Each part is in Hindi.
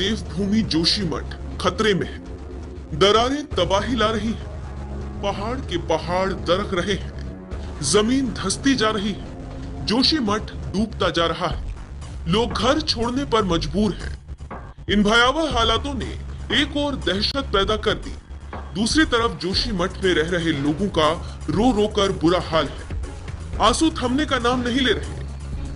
देवभूमि जोशीमठ खतरे में है। दरारें तबाही ला रही हैं, पहाड़ के पहाड़ दरक रहे हैं, जमीन धंसती जा रही है, जोशीमठ डूबता जा रहा है, लोग घर छोड़ने पर मजबूर हैं। इन भयावह हालातों ने एक और दहशत पैदा कर दी, दूसरी तरफ जोशीमठ में रह रहे लोगों का रो रो कर बुरा हाल है। आंसू थमने का नाम नहीं ले रहे,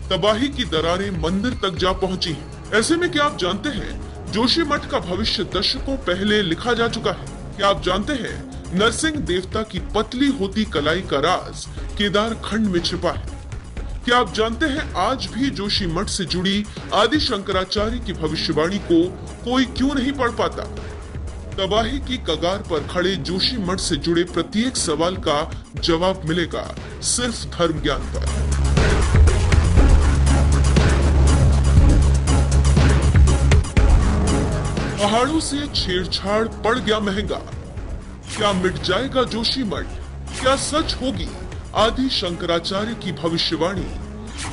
तबाही की दरारें मंदिर तक जा पहुंची हैं। ऐसे में क्या आप जानते हैं जोशीमठ का भविष्य दशकों पहले लिखा जा चुका है? क्या आप जानते हैं नरसिंह देवता की पतली होती कलाई का राज केदार खंड में छिपा है? क्या आप जानते हैं आज भी जोशीमठ से जुड़ी आदि शंकराचार्य की भविष्यवाणी को कोई क्यों नहीं पढ़ पाता? तबाही की कगार पर खड़े जोशीमठ से जुड़े प्रत्येक सवाल का जवाब मिलेगा सिर्फ धर्म ज्ञान पर। पहाड़ों से छेड़छाड़ पड़ गया महंगा, क्या मिट जाएगा जोशीमठ? क्या सच होगी आदि शंकराचार्य की भविष्यवाणी?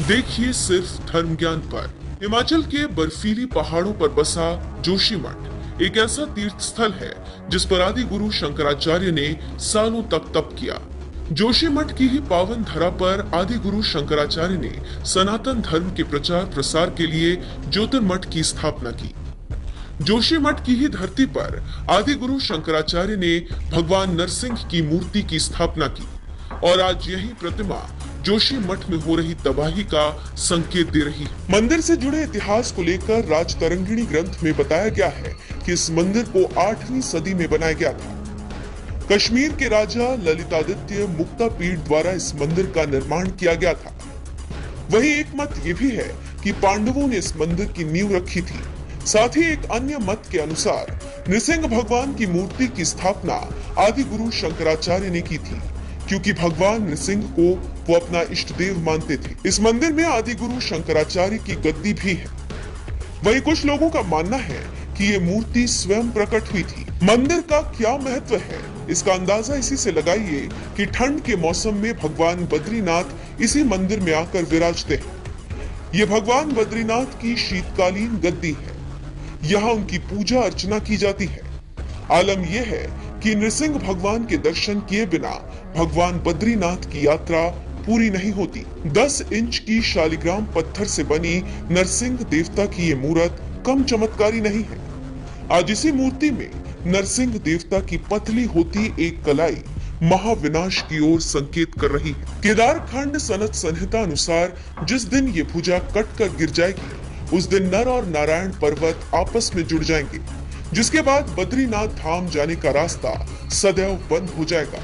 देखिए सिर्फ धर्म ज्ञान पर। हिमाचल के बर्फीली पहाड़ों पर बसा जोशीमठ एक ऐसा तीर्थ स्थल है जिस पर आदि गुरु शंकराचार्य ने सालों तक तप किया। जोशीमठ की ही पावन धरा पर आदि गुरु शंकराचार्य ने सनातन धर्म के प्रचार प्रसार के लिए ज्योतिर्मठ की स्थापना की। जोशीमठ की ही धरती पर आदि गुरु शंकराचार्य ने भगवान नरसिंह की मूर्ति की स्थापना की और आज यही प्रतिमा जोशीमठ में हो रही तबाही का संकेत दे रही है। मंदिर से जुड़े इतिहास को लेकर राजतरंगिणी ग्रंथ में बताया गया है कि इस मंदिर को 8वीं सदी में बनाया गया था। कश्मीर के राजा ललितादित्य मुक्तापीठ द्वारा इस मंदिर का निर्माण किया गया था। वहीं एक मत ये भी है कि पांडवों ने इस मंदिर की नींव रखी थी। साथ ही एक अन्य मत के अनुसार नृसिंह भगवान की मूर्ति की स्थापना आदि गुरु शंकराचार्य ने की थी, क्योंकि भगवान नृसिंह को वो अपना इष्ट देव मानते थे। इस मंदिर में आदि गुरु शंकराचार्य की गद्दी भी है। वहीं कुछ लोगों का मानना है कि ये मूर्ति स्वयं प्रकट हुई थी। मंदिर का क्या महत्व है, इसका अंदाजा इसी से लगाइए कि ठंड के मौसम में भगवान बद्रीनाथ इसी मंदिर में आकर विराजते हैं। ये भगवान बद्रीनाथ की शीतकालीन गद्दी है। यहाँ उनकी पूजा अर्चना की जाती है। आलम यह है कि नृसिंह भगवान के दर्शन किए बिना भगवान बद्रीनाथ की यात्रा पूरी नहीं होती। 10 इंच की शालिग्राम पत्थर से बनी नरसिंह देवता की ये मूर्त कम चमत्कारी नहीं है। आज इसी मूर्ति में नरसिंह देवता की पतली होती एक कलाई महाविनाश की ओर संकेत कर रही है। केदारखंड सनत संहिता अनुसार जिस दिन ये भुजा कट कर गिर जाएगी उस दिन नर और नारायण पर्वत आपस में जुड़ जाएंगे, जिसके बाद बद्रीनाथ धाम जाने का रास्ता सदैव बंद हो जाएगा।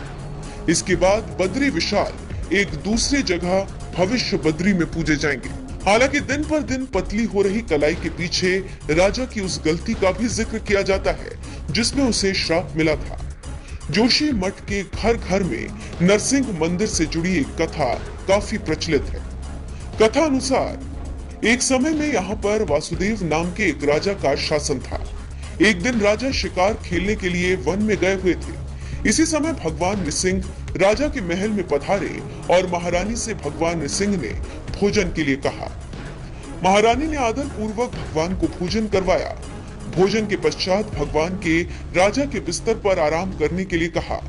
इसके बाद बद्री विशाल एक दूसरी जगह भविष्य बद्री में पूजे जाएंगे। हालांकि दिन पर दिन पतली हो रही कलाई के पीछे राजा की उस गलती का भी जिक्र किया जाता है जिसमें उसे श्राप मिला था। जोशीमठ के घर घर में नरसिंह मंदिर से जुड़ी एक कथा काफी प्रचलित है। कथा अनुसार एक समय में यहाँ पर वासुदेव नाम के एक राजा का शासन था। एक दिन राजा शिकार खेलने के लिए वन में गए हुए थे। इसी समय भगवान नृसिंह राजा के महल में पधारे और महारानी से भगवान नृसिंह ने भोजन के लिए कहा। महारानी ने आदर पूर्वक भगवान को भोजन करवाया। भोजन के पश्चात भगवान के राजा के बिस्तर पर आराम करने के लिए कहा।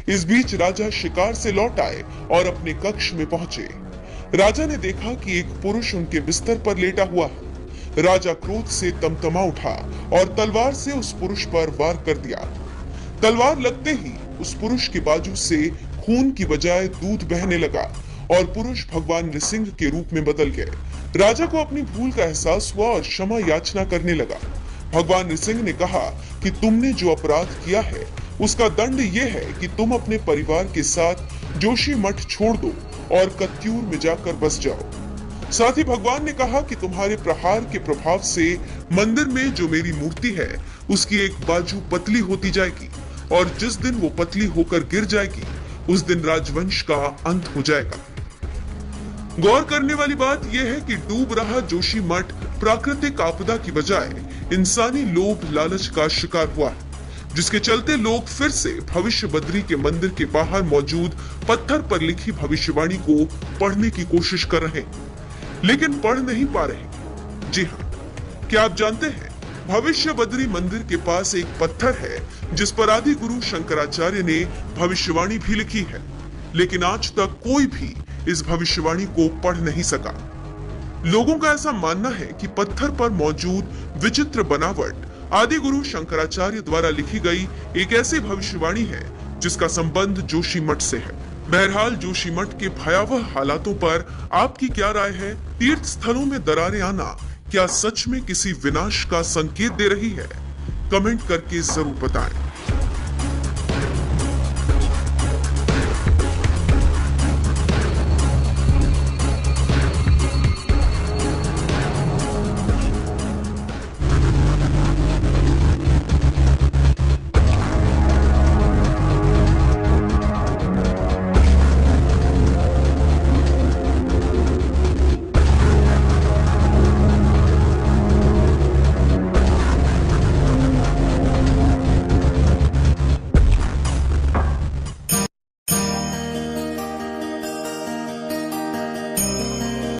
इस बीच राजा शिकार से लौट आए और अपने कक्ष में पहुंचे। राजा ने देखा कि एक पुरुष उनके बिस्तर पर लेटा हुआ है। राजा क्रोध से तमतमा उठा और तलवार से उस पुरुष पर वार कर दिया। तलवार लगते ही उस पुरुष के बाजू से खून की बजाय दूध बहने लगा और पुरुष भगवान नृसिंह के रूप में बदल गए। राजा को अपनी भूल का एहसास हुआ और क्षमा याचना करने लगा। भगवान नृसिंह ने कहा कि तुमने जो अपराध किया है उसका दंड ये है कि तुम अपने परिवार के साथ जोशीमठ छोड़ दो और कत्यूर में जाकर बस जाओ। साथ ही भगवान ने कहा कि तुम्हारे प्रहार के प्रभाव से मंदिर में जो मेरी मूर्ति है उसकी एक बाजू पतली होती जाएगी और जिस दिन वो पतली होकर गिर जाएगी उस दिन राजवंश का अंत हो जाएगा। गौर करने वाली बात यह है कि डूब रहा जोशीमठ प्राकृतिक आपदा की बजाय इंसानी लोभ लालच का शिकार हुआ है, जिसके चलते लोग फिर से भविष्य बद्री के मंदिर के बाहर मौजूद पत्थर पर लिखी भविष्यवाणी को पढ़ने की कोशिश कर रहे हैं, लेकिन पढ़ नहीं पा रहे। जी हाँ, क्या आप जानते हैं भविष्य बद्री मंदिर के पास एक पत्थर है जिस पर आदि गुरु शंकराचार्य ने भविष्यवाणी भी लिखी है, लेकिन आज तक कोई भी इस भविष्यवाणी को पढ़ नहीं सका। लोगों का ऐसा मानना है कि पत्थर पर मौजूद विचित्र बनावट आदि गुरु शंकराचार्य द्वारा लिखी गई एक ऐसी भविष्यवाणी है जिसका संबंध जोशीमठ से है। बहरहाल जोशीमठ के भयावह हालातों पर आपकी क्या राय है? तीर्थ स्थलों में दरारें आना क्या सच में किसी विनाश का संकेत दे रही है? कमेंट करके जरूर बताएं।